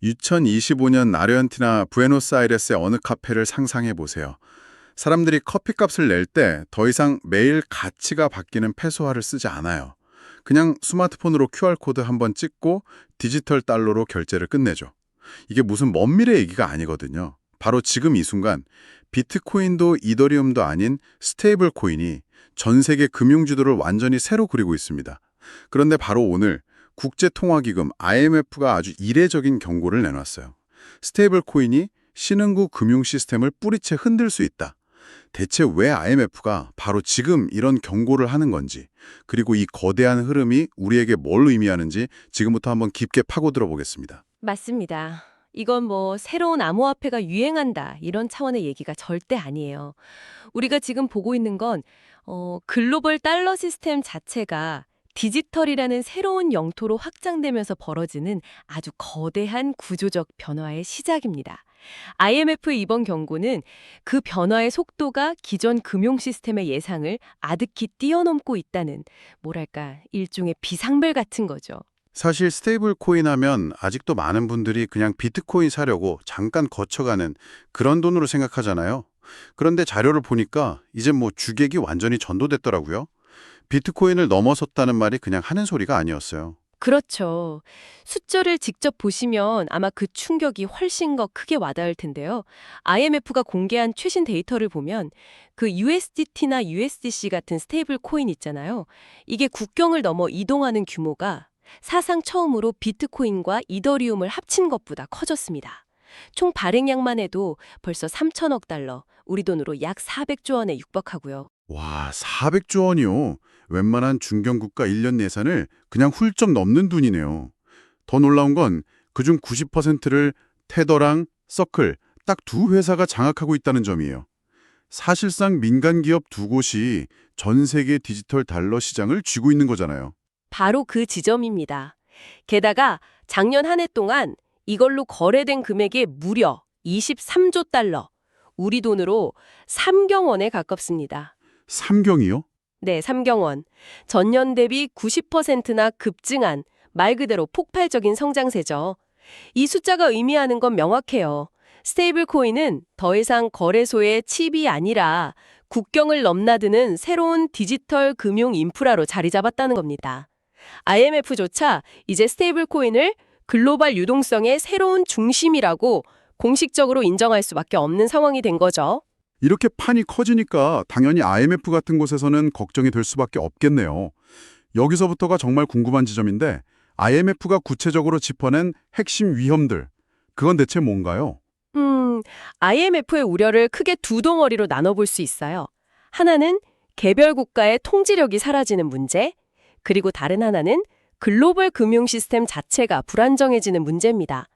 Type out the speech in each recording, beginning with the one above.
2025년 아르헨티나 부에노스아이레스의 어느 카페를 상상해 보세요. 사람들이 커피값을 낼 때 더 이상 매일 가치가 바뀌는 페소화를 쓰지 않아요. 그냥 스마트폰으로 QR코드 한번 찍고 디지털 달러로 결제를 끝내죠. 이게 무슨 먼 미래 얘기가 아니거든요. 바로 지금 이 순간 비트코인도 이더리움도 아닌 스테이블 코인이 전 세계 금융지도를 완전히 새로 그리고 있습니다. 그런데 바로 오늘 국제통화기금 IMF가 아주 이례적인 경고를 내놨어요. 스테이블 코인이 신흥국 금융 시스템을 뿌리채 흔들 수 있다. 대체 왜 IMF가 바로 지금 이런 경고를 하는 건지, 그리고 이 거대한 흐름이 우리에게 뭘 의미하는지 지금부터 한번 깊게 파고들어 보겠습니다. 맞습니다. 이건 뭐 새로운 암호화폐가 유행한다 이런 차원의 얘기가 절대 아니에요. 우리가 지금 보고 있는 건 글로벌 달러 시스템 자체가 디지털이라는 새로운 영토로 확장되면서 벌어지는 아주 거대한 구조적 변화의 시작입니다. IMF의 이번 경고는 그 변화의 속도가 기존 금융 시스템의 예상을 아득히 뛰어넘고 있다는 뭐랄까 일종의 비상벨 같은 거죠. 사실 스테이블 코인 하면 아직도 많은 분들이 그냥 비트코인 사려고 잠깐 거쳐가는 그런 돈으로 생각하잖아요. 그런데 자료를 보니까 이제 뭐 주객이 완전히 전도됐더라고요. 비트코인을 넘어섰다는 말이 그냥 하는 소리가 아니었어요. 그렇죠. 숫자를 직접 보시면 아마 그 충격이 훨씬 더 크게 와닿을 텐데요. IMF가 공개한 최신 데이터를 보면 그 USDT나 USDC 같은 스테이블 코인 있잖아요. 이게 국경을 넘어 이동하는 규모가 사상 처음으로 비트코인과 이더리움을 합친 것보다 커졌습니다. 총 발행량만 해도 벌써 3천억 달러, 우리 돈으로 약 400조 원에 육박하고요. 와, 400조 원이요. 웬만한 중견국가 1년 예산을 그냥 훌쩍 넘는 돈이네요. 더 놀라운 건 그중 90%를 테더랑 서클 딱 두 회사가 장악하고 있다는 점이에요. 사실상 민간 기업 두 곳이 전 세계 디지털 달러 시장을 쥐고 있는 거잖아요. 바로 그 지점입니다. 게다가 작년 한 해 동안 이걸로 거래된 금액이 무려 23조 달러, 우리 돈으로 3경원에 가깝습니다. 삼경이요? 네, 3경원. 전년 대비 90%나 급증한 말 그대로 폭발적인 성장세죠. 이 숫자가 의미하는 건 명확해요. 스테이블 코인은 더 이상 거래소의 칩이 아니라 국경을 넘나드는 새로운 디지털 금융 인프라로 자리 잡았다는 겁니다. IMF조차 이제 스테이블 코인을 글로벌 유동성의 새로운 중심이라고 공식적으로 인정할 수밖에 없는 상황이 된 거죠. 이렇게 판이 커지니까 당연히 IMF 같은 곳에서는 걱정이 될 수밖에 없겠네요. 여기서부터가 정말 궁금한 지점인데 IMF가 구체적으로 짚어낸 핵심 위험들, 그건 대체 뭔가요? IMF의 우려를 크게 두 덩어리로 나눠볼 수 있어요. 하나는 개별 국가의 통제력이 사라지는 문제, 그리고 다른 하나는 글로벌 금융 시스템 자체가 불안정해지는 문제입니다.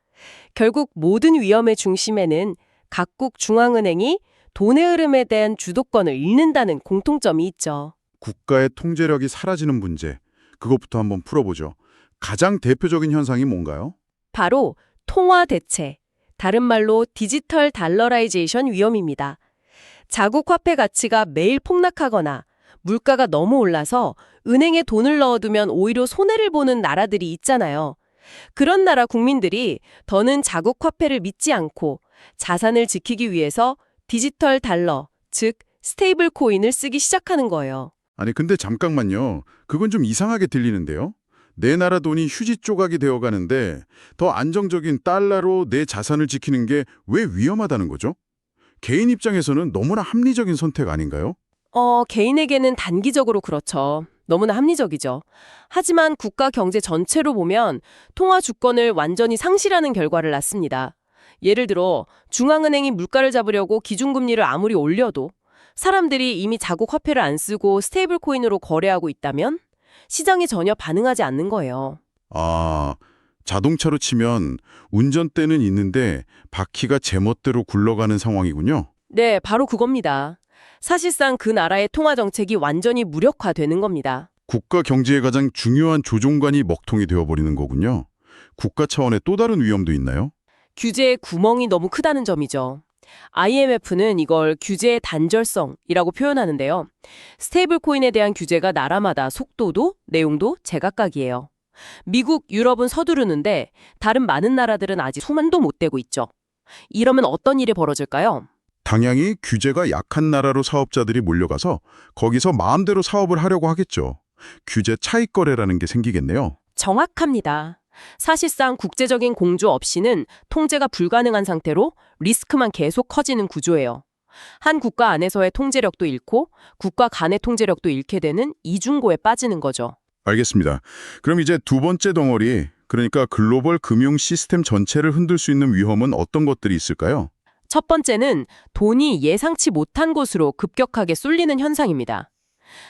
결국 모든 위험의 중심에는 각국 중앙은행이 돈의 흐름에 대한 주도권을 잃는다는 공통점이 있죠. 국가의 통제력이 사라지는 문제, 그것부터 한번 풀어보죠. 가장 대표적인 현상이 뭔가요? 바로 통화 대체, 다른 말로 디지털 달러라이제이션 위험입니다. 자국 화폐 가치가 매일 폭락하거나 물가가 너무 올라서 은행에 돈을 넣어두면 오히려 손해를 보는 나라들이 있잖아요. 그런 나라 국민들이 더는 자국 화폐를 믿지 않고 자산을 지키기 위해서 디지털 달러, 즉 스테이블 코인을 쓰기 시작하는 거예요. 아니 근데 잠깐만요. 그건 좀 이상하게 들리는데요. 내 나라 돈이 휴지 조각이 되어가는데 더 안정적인 달러로 내 자산을 지키는 게 왜 위험하다는 거죠? 개인 입장에서는 너무나 합리적인 선택 아닌가요? 개인에게는 단기적으로 그렇죠. 너무나 합리적이죠. 하지만 국가 경제 전체로 보면 통화 주권을 완전히 상실하는 결과를 낳습니다. 예를 들어 중앙은행이 물가를 잡으려고 기준금리를 아무리 올려도 사람들이 이미 자국 화폐를 안 쓰고 스테이블 코인으로 거래하고 있다면 시장이 전혀 반응하지 않는 거예요. 아, 자동차로 치면 운전대는 있는데 바퀴가 제멋대로 굴러가는 상황이군요. 네, 바로 그겁니다. 사실상 그 나라의 통화 정책이 완전히 무력화되는 겁니다. 국가 경제의 가장 중요한 조종관이 먹통이 되어버리는 거군요. 국가 차원의 또 다른 위험도 있나요? 규제의 구멍이 너무 크다는 점이죠. IMF는 이걸 규제의 단절성이라고 표현하는데요. 스테이블 코인에 대한 규제가 나라마다 속도도 내용도 제각각이에요. 미국, 유럽은 서두르는데 다른 많은 나라들은 아직 손도 못 대고 있죠. 이러면 어떤 일이 벌어질까요? 당연히 규제가 약한 나라로 사업자들이 몰려가서 거기서 마음대로 사업을 하려고 하겠죠. 규제 차익 거래라는 게 생기겠네요. 정확합니다. 사실상 국제적인 공조 없이는 통제가 불가능한 상태로 리스크만 계속 커지는 구조예요. 한 국가 안에서의 통제력도 잃고 국가 간의 통제력도 잃게 되는 이중고에 빠지는 거죠. 알겠습니다. 그럼 이제 두 번째 덩어리, 그러니까 글로벌 금융 시스템 전체를 흔들 수 있는 위험은 어떤 것들이 있을까요? 첫 번째는 돈이 예상치 못한 곳으로 급격하게 쏠리는 현상입니다.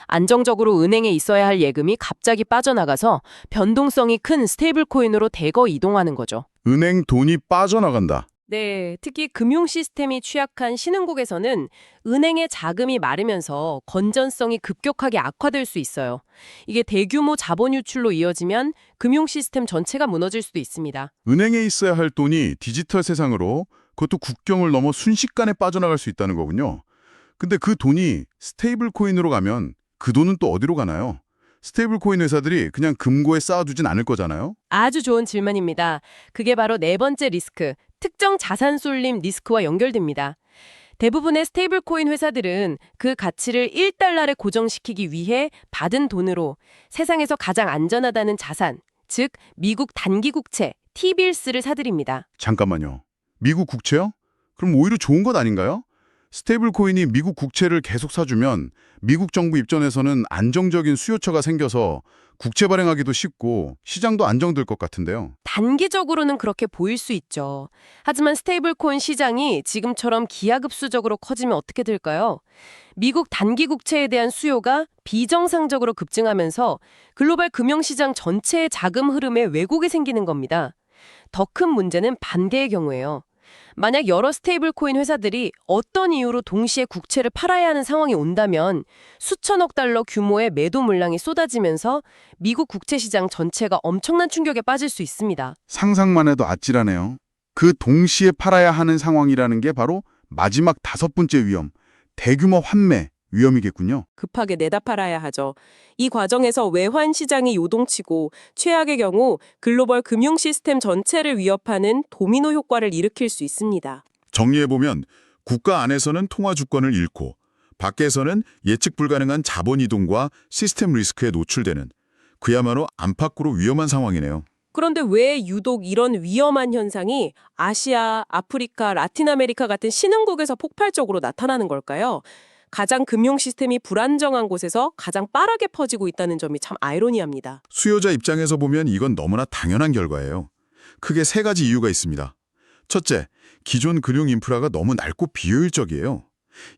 안정적으로 은행에 있어야 할 예금이 갑자기 빠져나가서 변동성이 큰 스테이블 코인으로 대거 이동하는 거죠. 은행 돈이 빠져나간다. 네, 특히 금융 시스템이 취약한 신흥국에서는 은행의 자금이 마르면서 건전성이 급격하게 악화될 수 있어요. 이게 대규모 자본 유출로 이어지면 금융 시스템 전체가 무너질 수도 있습니다. 은행에 있어야 할 돈이 디지털 세상으로, 그것도 국경을 넘어 순식간에 빠져나갈 수 있다는 거군요. 근데 그 돈이 스테이블 코인으로 가면 그 돈은 또 어디로 가나요? 스테이블 코인 회사들이 그냥 금고에 쌓아두진 않을 거잖아요? 아주 좋은 질문입니다. 그게 바로 네 번째 리스크, 특정 자산 쏠림 리스크와 연결됩니다. 대부분의 스테이블 코인 회사들은 그 가치를 1달러에 고정시키기 위해 받은 돈으로 세상에서 가장 안전하다는 자산, 즉 미국 단기 국채, T빌스를 사들입니다. 잠깐만요. 미국 국채요? 그럼 오히려 좋은 것 아닌가요? 스테이블 코인이 미국 국채를 계속 사주면 미국 정부 입장에서는 안정적인 수요처가 생겨서 국채 발행하기도 쉽고 시장도 안정될 것 같은데요. 단기적으로는 그렇게 보일 수 있죠. 하지만 스테이블 코인 시장이 지금처럼 기하급수적으로 커지면 어떻게 될까요? 미국 단기 국채에 대한 수요가 비정상적으로 급증하면서 글로벌 금융시장 전체의 자금 흐름에 왜곡이 생기는 겁니다. 더 큰 문제는 반대의 경우예요. 만약 여러 스테이블 코인 회사들이 어떤 이유로 동시에 국채를 팔아야 하는 상황이 온다면 수천억 달러 규모의 매도 물량이 쏟아지면서 미국 국채 시장 전체가 엄청난 충격에 빠질 수 있습니다. 상상만 해도 아찔하네요. 그 동시에 팔아야 하는 상황이라는 게 바로 마지막 다섯 번째 위험, 대규모 환매 위험이겠군요. 급하게 내다 팔아야 하죠. 이 과정에서 외환 시장이 요동치고 최악의 경우 글로벌 금융 시스템 전체를 위협하는 도미노 효과를 일으킬 수 있습니다. 정리해보면 국가 안에서는 통화 주권을 잃고 밖에서는 예측 불가능한 자본 이동과 시스템 리스크에 노출되는 그야말로 안팎으로 위험한 상황이네요. 그런데 왜 유독 이런 위험한 현상이 아시아, 아프리카, 라틴 아메리카 같은 신흥국에서 폭발적으로 나타나는 걸까요? 가장 금융 시스템이 불안정한 곳에서 가장 빠르게 퍼지고 있다는 점이 참 아이러니합니다. 수요자 입장에서 보면 이건 너무나 당연한 결과예요. 크게 세 가지 이유가 있습니다. 첫째, 기존 금융 인프라가 너무 낡고 비효율적이에요.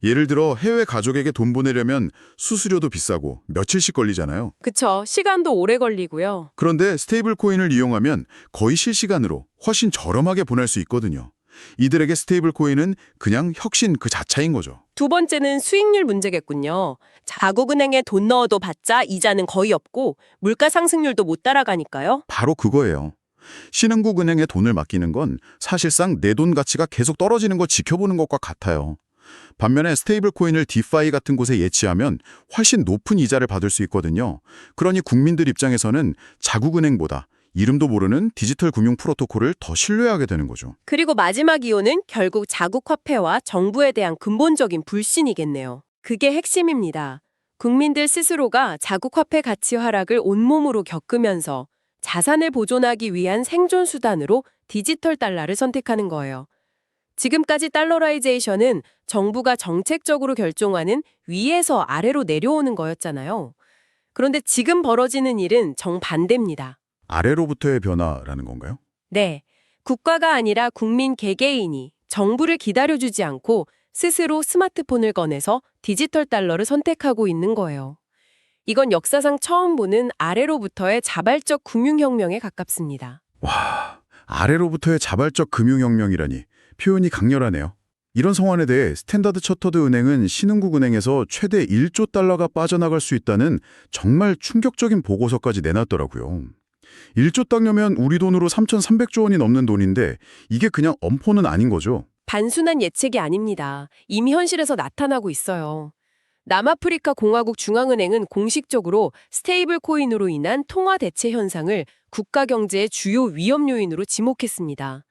예를 들어 해외 가족에게 돈 보내려면 수수료도 비싸고 며칠씩 걸리잖아요. 그쵸. 시간도 오래 걸리고요. 그런데 스테이블 코인을 이용하면 거의 실시간으로 훨씬 저렴하게 보낼 수 있거든요. 이들에게 스테이블 코인은 그냥 혁신 그 자체인 거죠. 두 번째는 수익률 문제겠군요. 자국은행에 돈 넣어도 받자 이자는 거의 없고 물가 상승률도 못 따라가니까요. 바로 그거예요. 신흥국 은행에 돈을 맡기는 건 사실상 내 돈 가치가 계속 떨어지는 걸 지켜보는 것과 같아요. 반면에 스테이블 코인을 디파이 같은 곳에 예치하면 훨씬 높은 이자를 받을 수 있거든요. 그러니 국민들 입장에서는 자국은행보다 이름도 모르는 디지털 금융 프로토콜을 더 신뢰하게 되는 거죠. 그리고 마지막 이유는 결국 자국 화폐와 정부에 대한 근본적인 불신이겠네요. 그게 핵심입니다. 국민들 스스로가 자국 화폐 가치 하락을 온몸으로 겪으면서 자산을 보존하기 위한 생존 수단으로 디지털 달러를 선택하는 거예요. 지금까지 달러라이제이션은 정부가 정책적으로 결정하는 위에서 아래로 내려오는 거였잖아요. 그런데 지금 벌어지는 일은 정반대입니다. 아래로부터의 변화라는 건가요? 네, 국가가 아니라 국민 개개인이 정부를 기다려주지 않고 스스로 스마트폰을 꺼내서 디지털 달러를 선택하고 있는 거예요. 이건 역사상 처음 보는 아래로부터의 자발적 금융혁명에 가깝습니다. 와, 아래로부터의 자발적 금융혁명이라니 표현이 강렬하네요. 이런 상황에 대해 스탠다드 차터드 은행은 신흥국 은행에서 최대 1조 달러가 빠져나갈 수 있다는 정말 충격적인 보고서까지 내놨더라고요. 1조 달러면 우리 돈으로 3,300조 원이 넘는 돈인데 이게 그냥 엄포는 아닌 거죠. 단순한 예측이 아닙니다. 이미 현실에서 나타나고 있어요. 남아프리카 공화국 중앙은행은 공식적으로 스테이블 코인으로 인한 통화 대체 현상을 국가 경제의 주요 위험 요인으로 지목했습니다.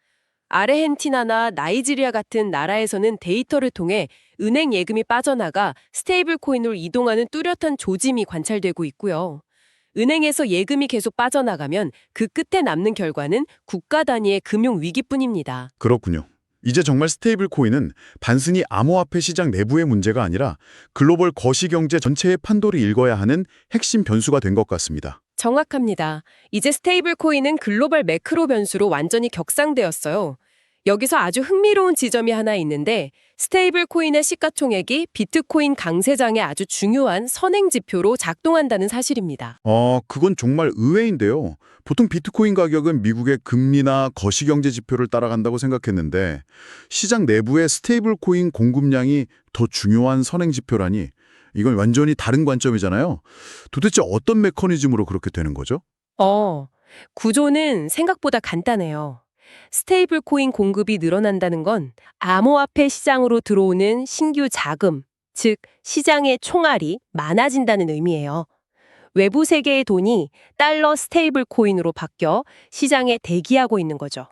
아르헨티나나 나이지리아 같은 나라에서는 데이터를 통해 은행 예금이 빠져나가 스테이블 코인으로 이동하는 뚜렷한 조짐이 관찰되고 있고요. 은행에서 예금이 계속 빠져나가면 그 끝에 남는 결과는 국가 단위의 금융 위기뿐입니다. 그렇군요. 이제 정말 스테이블 코인은 단순히 암호화폐 시장 내부의 문제가 아니라 글로벌 거시경제 전체의 판도를 읽어야 하는 핵심 변수가 된 것 같습니다. 정확합니다. 이제 스테이블 코인은 글로벌 매크로 변수로 완전히 격상되었어요. 여기서 아주 흥미로운 지점이 하나 있는데 스테이블 코인의 시가총액이 비트코인 강세장의 아주 중요한 선행 지표로 작동한다는 사실입니다. 그건 정말 의외인데요. 보통 비트코인 가격은 미국의 금리나 거시경제 지표를 따라간다고 생각했는데 시장 내부의 스테이블 코인 공급량이 더 중요한 선행 지표라니 이건 완전히 다른 관점이잖아요. 도대체 어떤 메커니즘으로 그렇게 되는 거죠? 구조는 생각보다 간단해요. 스테이블 코인 공급이 늘어난다는 건 암호화폐 시장으로 들어오는 신규 자금, 즉 시장의 총알이 많아진다는 의미예요. 외부 세계의 돈이 달러 스테이블 코인으로 바뀌어 시장에 대기하고 있는 거죠.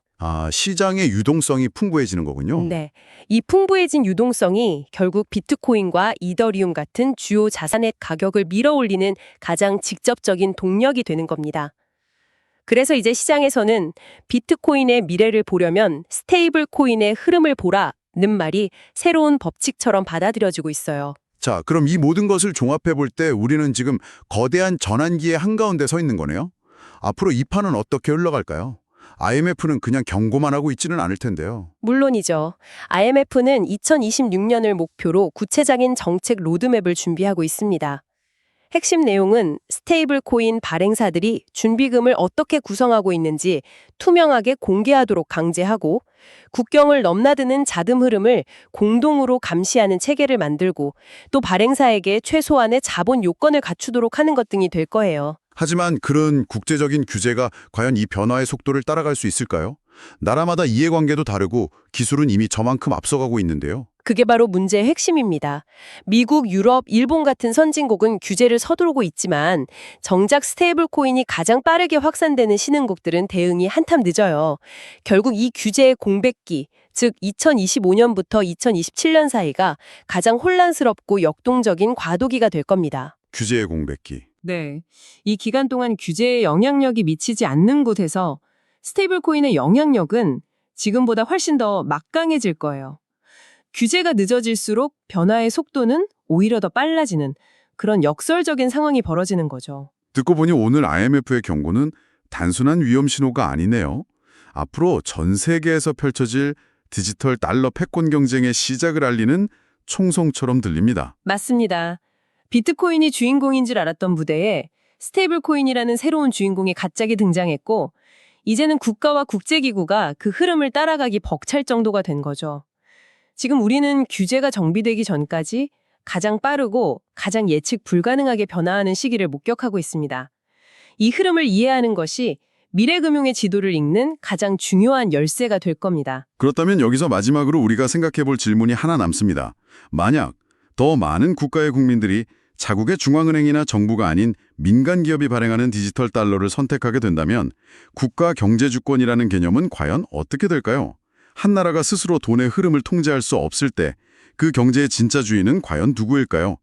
시장의 유동성이 풍부해지는 거군요. 네. 이 풍부해진 유동성이 결국 비트코인과 이더리움 같은 주요 자산의 가격을 밀어올리는 가장 직접적인 동력이 되는 겁니다. 그래서 이제 시장에서는 비트코인의 미래를 보려면 스테이블 코인의 흐름을 보라는 말이 새로운 법칙처럼 받아들여지고 있어요. 자, 그럼 이 모든 것을 종합해 볼 때 우리는 지금 거대한 전환기의 한가운데 서 있는 거네요. 앞으로 이 판은 어떻게 흘러갈까요? IMF는 그냥 경고만 하고 있지는 않을 텐데요. 물론이죠. IMF는 2026년을 목표로 구체적인 정책 로드맵을 준비하고 있습니다. 핵심 내용은 스테이블 코인 발행사들이 준비금을 어떻게 구성하고 있는지 투명하게 공개하도록 강제하고 국경을 넘나드는 자금 흐름을 공동으로 감시하는 체계를 만들고 또 발행사에게 최소한의 자본 요건을 갖추도록 하는 것 등이 될 거예요. 하지만 그런 국제적인 규제가 과연 이 변화의 속도를 따라갈 수 있을까요? 나라마다 이해관계도 다르고 기술은 이미 저만큼 앞서가고 있는데요. 그게 바로 문제의 핵심입니다. 미국, 유럽, 일본 같은 선진국은 규제를 서두르고 있지만 정작 스테이블 코인이 가장 빠르게 확산되는 신흥국들은 대응이 한참 늦어요. 결국 이 규제의 공백기, 즉 2025년부터 2027년 사이가 가장 혼란스럽고 역동적인 과도기가 될 겁니다. 규제의 공백기. 네. 이 기간 동안 규제에 영향력이 미치지 않는 곳에서 스테이블 코인의 영향력은 지금보다 훨씬 더 막강해질 거예요. 규제가 늦어질수록 변화의 속도는 오히려 더 빨라지는 그런 역설적인 상황이 벌어지는 거죠. 듣고 보니 오늘 IMF의 경고는 단순한 위험 신호가 아니네요. 앞으로 전 세계에서 펼쳐질 디지털 달러 패권 경쟁의 시작을 알리는 총성처럼 들립니다. 맞습니다. 비트코인이 주인공인 줄 알았던 무대에 스테이블 코인이라는 새로운 주인공이 갑자기 등장했고 이제는 국가와 국제기구가 그 흐름을 따라가기 벅찰 정도가 된 거죠. 지금 우리는 규제가 정비되기 전까지 가장 빠르고 가장 예측 불가능하게 변화하는 시기를 목격하고 있습니다. 이 흐름을 이해하는 것이 미래금융의 지도를 읽는 가장 중요한 열쇠가 될 겁니다. 그렇다면 여기서 마지막으로 우리가 생각해 볼 질문이 하나 남습니다. 만약 더 많은 국가의 국민들이 자국의 중앙은행이나 정부가 아닌 민간 기업이 발행하는 디지털 달러를 선택하게 된다면 국가 경제주권이라는 개념은 과연 어떻게 될까요? 한 나라가 스스로 돈의 흐름을 통제할 수 없을 때 그 경제의 진짜 주인은 과연 누구일까요?